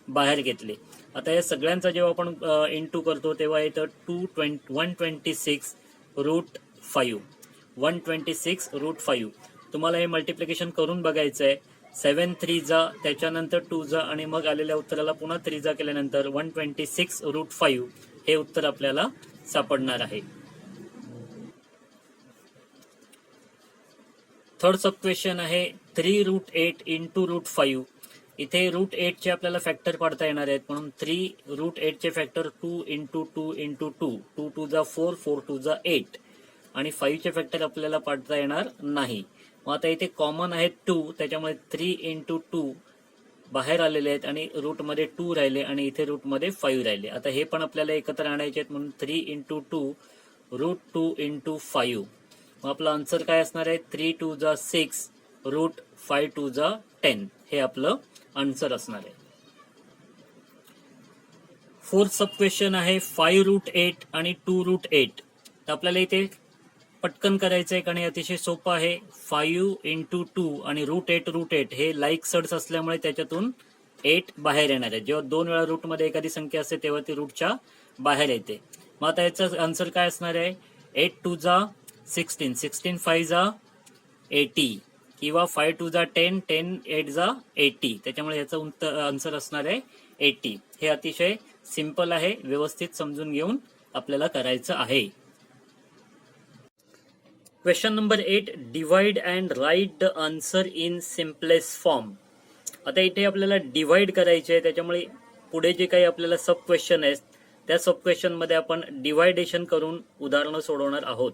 बाहेर घेतले. आता या सगळ्यांचा जेव्हा आपण इंटू करतो तेव्हा येतं 126 रूट 5. 126 रूट 5. तुम्हाला हे मल्टिप्लिकेशन करून बघायचं आहे. 7 3 जा त्याच्यानंतर 2 जा आणि मग आलेल्या उत्तराला पुन्हा 3 जा केल्यानंतर 126 रूट 5 हे उत्तर आपल्याला सापडणार आहे. थर्ड सब क्वेश्चन आहे 3 रूट 8 इंटू रूट 5. इथे रूट 8 चे आपल्याला फॅक्टर पाडता येणार आहेत म्हणून 3 रूट 8 चे फॅक्टर 2 इंटू 2 इंटू 2, 2 2 जा 4, 4 2 जा 8 आणि 5 चे फॅक्टर आपल्याला पाडता येणार नाही. मग आता इथे कॉमन आहेत 2 त्याच्यामुळे 3 इंटू 2 बाहेर आलेले आहेत आणि रूटमध्ये 2 राहिले आणि इथे रूटमध्ये 5 राहिले. आता हे पण आपल्याला एकत्र आणायचे आहेत म्हणून 3 इंटू 2 रूट 2 इंटू 5. मग आपलं आन्सर काय असणार आहे 3 2 जा 6 रूट 5 2 जा 10 हे आपलं आन्सर असणार आहे. फोर्थ सब क्वेश्चन आहे 5 रूट 8 आणि 2 रूट 8. तर आपल्याला इथे पटकन करायचं आहे आणि अतिशय सोपं आहे. 5 इंटू 2 आणि रूट 8 हे लाईक सर्ड्स असल्यामुळे त्याच्यातून 8 बाहेर येणार आहे. जेव्हा 2 वेळा रूटमध्ये एखादी संख्या असते तेव्हा ती रूटच्या बाहेर येते. मग आता याचं आन्सर काय असणार आहे 8 2 जा 16, 16 5 जा 80 किंवा 5 2 जा 10, 10 8 जा 80. त्याच्यामुळे याचं आन्सर असणार आहे 80. हे अतिशय सिंपल आहे. व्यवस्थित समजून घेऊन आपल्याला करायचं आहे. Question number 8 divide and write the answer in simplest form. आता इथे आपल्याला डिवाइड करायचे आहे त्याच्यामुळे पुढे जे काही आपल्याला सब क्वेश्चन आहेत त्या सब क्वेश्चन मध्ये आपण डिवायडेशन करून उदाहरणं सोडवणार आहोत.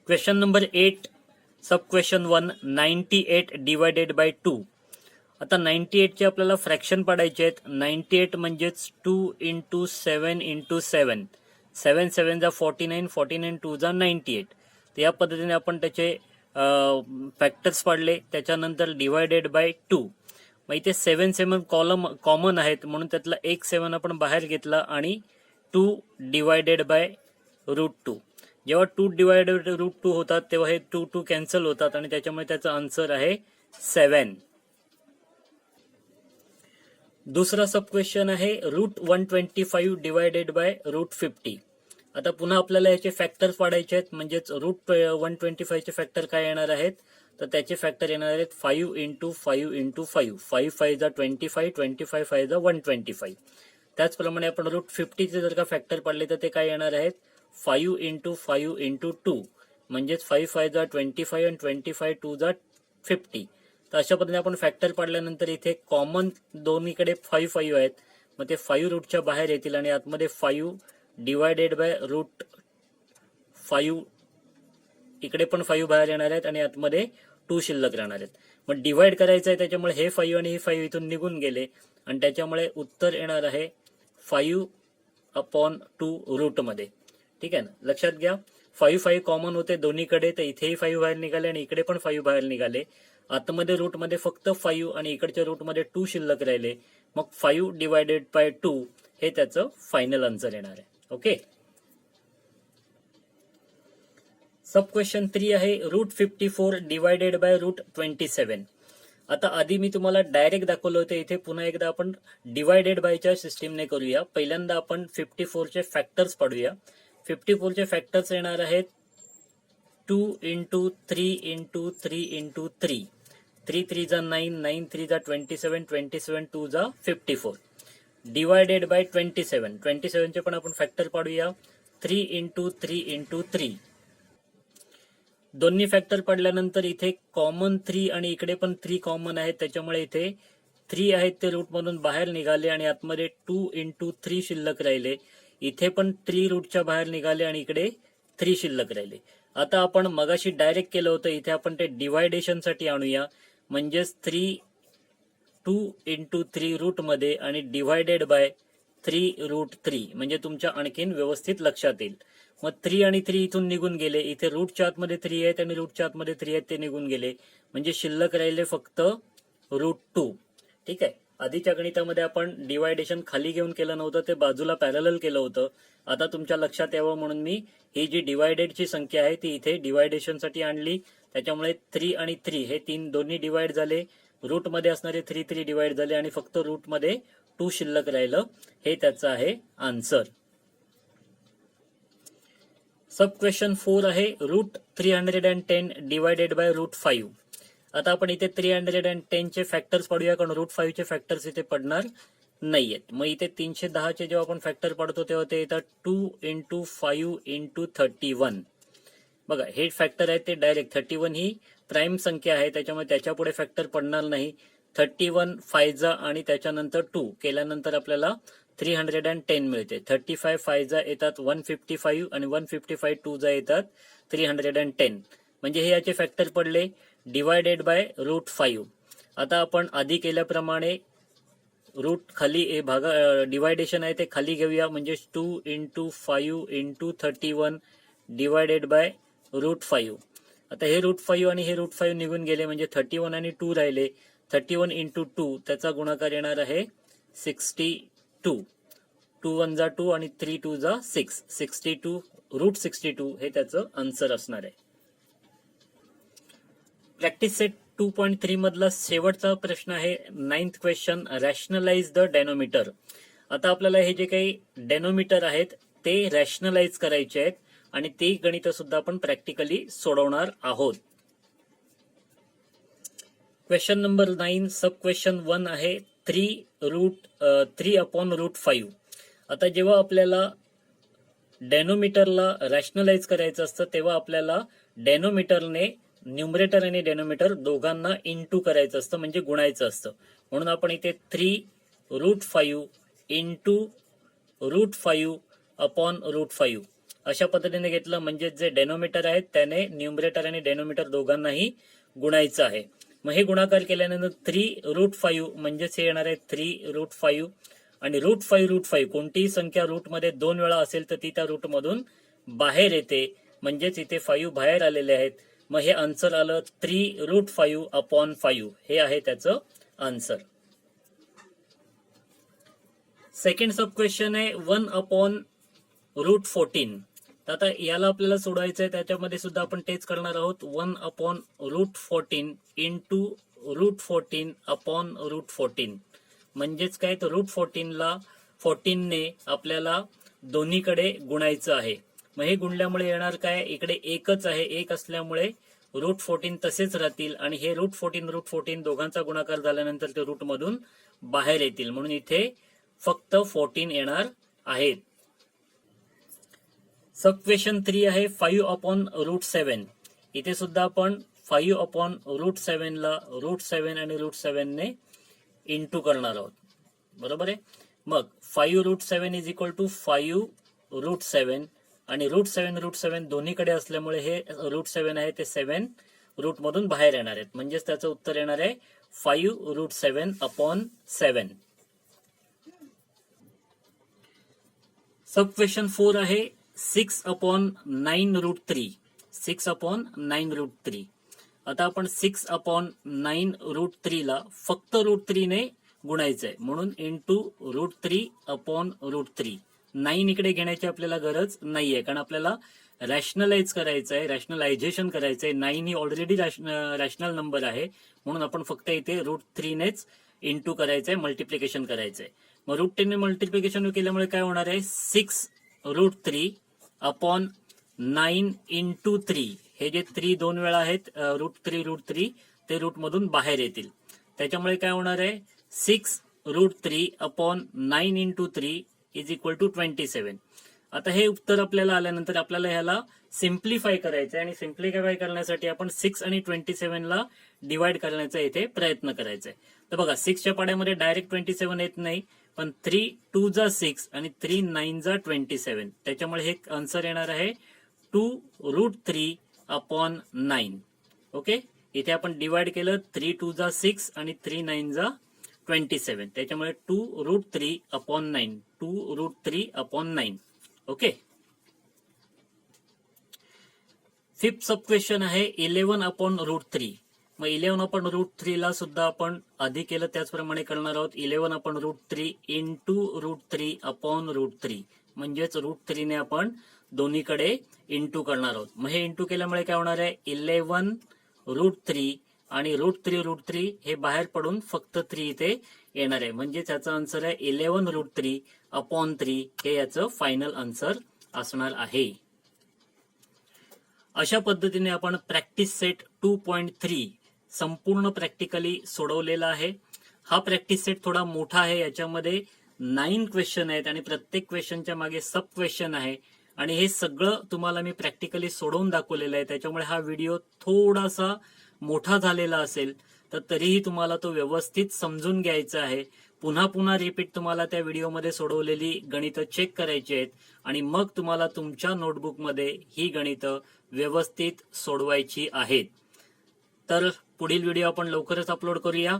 Question number 8 sub question 1 98 divided by 2. आता 98 चे आपल्याला फ्रॅक्शन पाडायचे आहेत. 98 म्हणजेच 2 इंटू 7 इंटू 7, 7 7 जा 49, 49 2 जा 98. तर या पद्धतीने आपण त्याचे फॅक्टर्स पाडले, त्याच्यानंतर डिवायडेड बाय 2. मग इथे 7 कॉलम कॉमन आहेत म्हणून त्यातला एक 7 आपण बाहेर घेतला आणि 2 डिवायडेड बाय √2. जेव्हा 2 डिवायडेड √2 होतात तेव्हा हे 2 कॅन्सल होतात आणि त्याच्यामुळे त्याचा आन्सर आहे 7. दुसरा सब क्वेश्चन आहे √125 डिवायडेड बाय √50. आता पुन्हा आपल्याला याचे फॅक्टर पाडायचे आहेत, म्हणजेच √125 चे फॅक्टर काय येणार आहेत, तर त्याचे फॅक्टर येणार आहेत 5 × 5 × 5. 5 5 25, 25 5 125. त्याचप्रमाणे आपण √50 चे जर का फॅक्टर पाडले तर ते काय येणार आहेत 5 × 5 × 2, म्हणजेच 5 5 25 आणि 25 2 50. तर अशा पद्धतीने आपण फॅक्टर पाडल्यानंतर इथे कॉमन दोन्हीकडे 5 5 आहेत, मग ते 5 रूटच्या बाहेर येतील आणि आतमध्ये 5 डिवायडेड बाय √5, इकडे पण 5 बाहेर येणार आहेत आणि आतमध्ये 2 शिल्लक राहणार आहेत. मग डिवाइड करायचं आहे, त्याच्यामुळे हे 5 आणि हे 5 इथून निघून गेले आणि त्याच्यामुळे उत्तर येणार आहे 5/2 रूटमध्ये. ठीक आहे ना, लक्षात घ्या 5 5 कॉमन होते दोन्हीकडे, तर इथेही 5 बाहेर निघाले आणि इकडे पण 5 बाहेर निघाले. आतमध्ये रूटमध्ये फक्त 5 आणि इकडच्या रूटमध्ये 2 शिल्लक राहिले, मग 5 डिवायडेड बाय 2 हे त्याचं फायनल आन्सर येणार आहे. ओके. सब क्वेश्चन 3 आहे √54 डिवायडेड बाय √27. आता आधी मी तुम्हाला डायरेक्ट दाखवलं होतं, इथे पुन्हा एकदा आपण डिवायडेड बायच्या सिस्टीमने करूया. पहिल्यांदा आपण 54 चे फॅक्टर्स पाडूया. 54 चे फॅक्टर्स येणार आहेत 2 × 3 × 3 × 3. 3 3 9, 9 3 27, 27 2 54. Divided by 27. 27 चे पण आपण फॅक्टर पाडूया. 3 × 3 × 3. दोन्ही फॅक्टर पडल्यानंतर इथे कॉमन 3 आणि इकडे पण 3 कॉमन आहेत, त्याच्यामुळे इथे 3 आहेत ते रूट मधून बाहेर निघाले आणि आतमध्ये 2 × 3 शिल्लक राहिले. इथे पण 3 रूटच्या बाहेर निघाले आणि इकडे 3 शिल्लक राहिले. आता आपण मगाशी डायरेक्ट केलं होतं, इथे आपण ते डिवायडेशन साठी आणूया, म्हणजेच 2 × 3 रूट मध्ये आणि डिवायडेड बाय 3√3, म्हणजे तुमच्या आणखीन व्यवस्थित लक्षात येईल. मग 3 आणि 3 इथून निघून गेले, इथे रूटच्या आतमध्ये 3 आहेत आणि रूटच्या आतमध्ये 3 आहेत ते निघून गेले, म्हणजे शिल्लक राहिले फक्त √2. ठीक आहे. आधीच्या गणितामध्ये आपण डिवायडेशन खाली घेऊन केलं नव्हतं, ते बाजूला पॅरलल केलं होतं. आता तुमच्या लक्षात यावं म्हणून मी ही जी डिवायडेडची संख्या आहे ती इथे डिवायडेशन साठी आणली. त्याच्यामुळे 3 आणि 3 हे 3 दोन्ही डिवाइड झाले, रूट मध्ये असणारे 3 3 डिवाइड झाले आणि फक्त रूट मध्ये 2 शिल्लक राहिलं. हे त्याचं आहे आन्सर. सब क्वेश्चन 4 आहे √310 डिवायडेड बाय √5. आता आपण इथे 310 चे फॅक्टर्स पाडूया, कारण √5 चे फॅक्टर्स इथे पडणार नाहीयेत. मग इथे 310 चे जेव्हा आपण फॅक्टर पाडतो तेव्हा ते येतात 2 × 5 × 31. बघा हे फॅक्टर आहे ते डायरेक्ट 31 ही प्राईम संख्या आहे, त्याच्यामुळे त्याच्या पुढे फॅक्टर पडणार नाही. 31 5 आणि त्याच्यानंतर 2 केल्यानंतर आपल्याला 310 मिळते. 35 5 येतात 155 आणि 155 2 येतात 310. म्हणजे हे याचे फॅक्टर पडले डिवायडेड बाय √5. आता आपण आधी केल्याप्रमाणे रूट खाली डिवायडेशन आहे ते खाली घेऊया, म्हणजे 2 × 5 × 31 डिवायडेड बाय √5. आता हे √5 आणि हे √5 निघून गेले, म्हणजे 31 आणि 2 राहिले. 31 × 2 त्याचा गुणाकार येणार आहे 62. 2 1 2 आणि 3 2 6. 62 √62 हे त्याचं आन्सर असणार आहे. प्रॅक्टिस सेट 2.3 मधला शेवटचा प्रश्न आहे 9th question, rationalise the denominator. आता आपल्याला हे जे काही डेनोमीटर आहेत ते रॅशनलाइज करायचे आहेत आणि ते गणित सुद्धा आपण प्रॅक्टिकली सोडवणार आहोत. क्वेश्चन नंबर 9 सब क्वेश्चन 1 आहे 3/√5. आता जेव्हा आपल्याला डेनोमीटरला रॅशनलाइज करायचं असतं तेव्हा आपल्याला डेनोमीटरने न्यूमरेटर आणि डेनोमीटर दोघांना इंटू करायचं असतं, म्हणजे गुणायचं असतं. म्हणून आपण इथे 3√5 × √5/√5 अशा पद्धतीने घेतलं, म्हणजे जे डेनोमीटर आहेत त्याने न्यूमरेटर आणि डेनोमीटर दोघांनाही गुणायचं आहे. मग हे गुणाकार केल्यानंतर 3√5 म्हणजेच हे येणार आहे 3√5 आणि √5 कोणतीही संख्या रूटमध्ये 2 वेळा असेल तर ती त्या रूटमधून बाहेर येते, म्हणजेच इथे 5 बाहेर आलेले आहेत. मग हे आन्सर आलं 3√5/5 हे आहे त्याचं आन्सर. सेकंड सब क्वेश्चन आहे 1/√14. तर आता याला आपल्याला सोडवायचं आहे. त्याच्यामध्ये सुद्धा आपण तेच करणार आहोत. 1/√14 इंटू √14/√14 म्हणजेच काय, तर √14ला 14ने आपल्याला दोन्हीकडे गुणायचं आहे. मग हे गुणल्यामुळे येणार काय, इकडे एकच आहे, एक असल्यामुळे √14 तसेच राहतील आणि हे √14 दोघांचा गुणाकार झाल्यानंतर ते रूट मधून बाहेर येतील, म्हणून इथे फक्त 14 येणार आहेत. सब क्वेश्चन 3 आहे 5/√7. इथे सुद्धा आपण 5/√7 ला √7 आणि √7 इंटू करणार आहोत. बरोबर आहे. मग 5√7 इज इक्वल टू 5√7 आणि √7 दोन्हीकडे असल्यामुळे हे √7 आहे ते 7 रूट मधून बाहेर येणार आहेत, म्हणजेच त्याचं उत्तर येणार आहे 5√7/7. सब क्वेश्चन 4 आहे 6/9√3. 6/9√3. आता आपण 6/9√3 ला फक्त √3 ने गुणायचंय, म्हणून इंटू √3/√3. 9 इकडे घेण्याची आपल्याला गरज नाहीये, कारण आपल्याला रॅशनलाइज करायचं आहे, रॅशनलायझेशन करायचंय. 9 ही ऑलरेडी रॅशनल नंबर आहे, म्हणून आपण फक्त इथे √3 नेच इंटू करायचंय, मल्टिप्लिकेशन करायचंय. मग √3 ने मल्टिप्लिकेशन केल्यामुळे काय होणार आहे, 6√3/9 इंटू 3. हे जे 3 दोन वेळा आहेत, √3 ते रूट मधून बाहेर येतील. त्याच्यामुळे काय होणार आहे, 6√3/9 इंटू 3 इज इक्वल टू 27. आता हे उत्तर आपल्याला आल्यानंतर आपल्याला ह्याला सिम्प्लिफाय करायचं आहे, आणि सिम्प्लिफाय करण्यासाठी आपण 6 आणि 27 ला डिवाइड करण्याचा इथे प्रयत्न करायचा आहे. तर बघा 6च्या पाड्यामध्ये डायरेक्ट 27 येत नाही, पण 3 2 जा 6 आणि 3 9 जा 27. त्याच्यामुळे हे आन्सर येणार आहे 2√3/9. ओके, इथे आपण डिवाइड केलं 3 2 जा 6 आणि 3 9 जा 27. त्याच्यामुळे 2√3/9. 2√3/9. ओके. फिफ्थ सब क्वेश्चन आहे 11/√3. मग 11/√3 ला सुद्धा आपण आधी केलं त्याचप्रमाणे करणार आहोत. 11/√3 इंटू √3/√3 म्हणजेच √3 ने आपण दोन्हीकडे इंटू करणार आहोत. मग हे इंटू केल्यामुळे काय होणार आहे, 11√3 आणि √3 हे बाहेर पडून फक्त 3 इथे येणार आहे, म्हणजे त्याचा आन्सर आहे 11√3/3. हे याचं फायनल आन्सर असणार आहे. अशा पद्धतीने आपण प्रॅक्टिस सेट 2.3 संपूर्ण प्रॅक्टिकली सोडवलेला आहे. हा प्रॅक्टिस सेट थोडा मोठा आहे, याच्यामध्ये 9 क्वेश्चन आहेत आणि प्रत्येक क्वेश्चनच्या मागे सब क्वेश्चन आहे, आणि हे सगळं तुम्हाला मी प्रॅक्टिकली सोडवून दाखवलेलं आहे. त्याच्यामुळे हा व्हिडिओ थोडासा मोठा झालेला असेल, तर तरीही तुम्हाला तो व्यवस्थित समजून घ्यायचा आहे. पुन्हा पुन्हा रिपीट तुम्हाला त्या व्हिडिओमध्ये सोडवलेली गणितं चेक करायची आहेत, आणि मग तुम्हाला तुमच्या नोटबुकमध्ये ही गणितं व्यवस्थित सोडवायची आहेत. तर पुढील व्हिडिओ आपण लवकरच अपलोड करूया,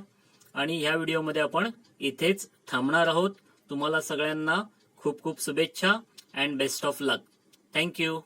आणि ह्या व्हिडिओमध्ये आपण इथेच थांबणार आहोत. तुम्हाला सगळ्यांना खूप खूप शुभेच्छा and best of luck. Thank you.